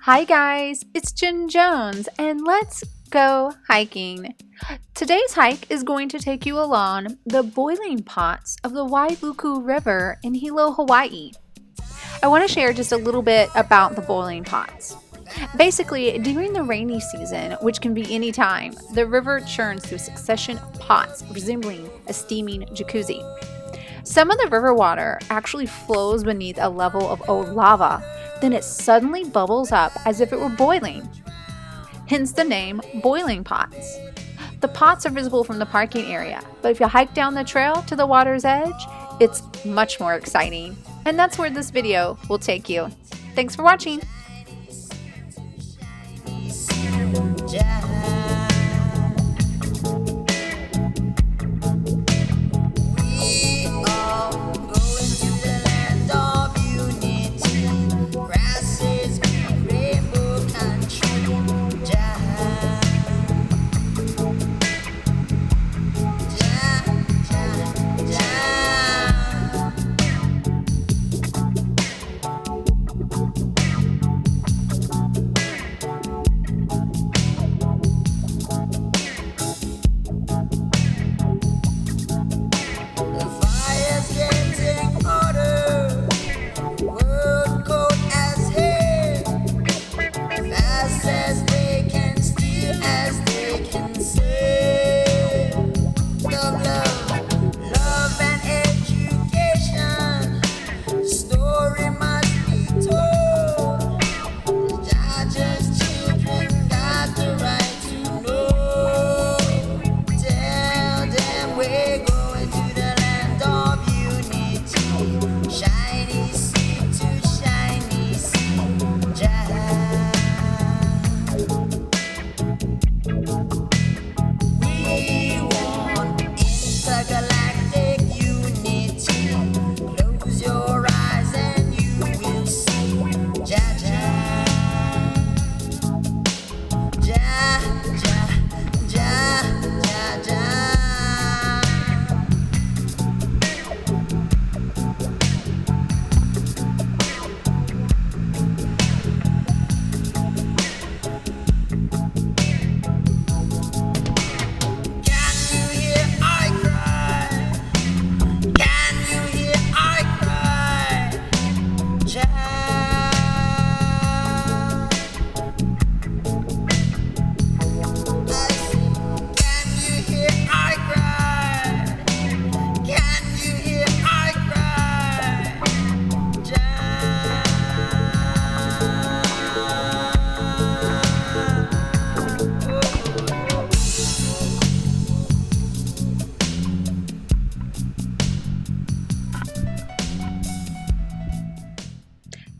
Hi guys, it's JenJones and let's go hiking. Today's hike is going to take you along the boiling pots of the Wailuku River in Hilo, Hawaii. I want to share just a little bit about the boiling pots. Basically, during the rainy season, which can be any time, the river churns through a succession of pots resembling a steaming jacuzzi. Some of the river water actually flows beneath a level of old lava, then it suddenly bubbles up as if it were boiling. Hence the name boiling pots. The pots are visible from the parking area, but if you hike down the trail to the water's edge, it's much more exciting. And that's where this video will take you. Thanks for watching.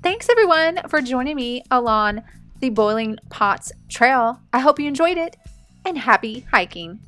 Thanks everyone for joining me along the Boiling Pots Trail. I hope you enjoyed it and happy hiking.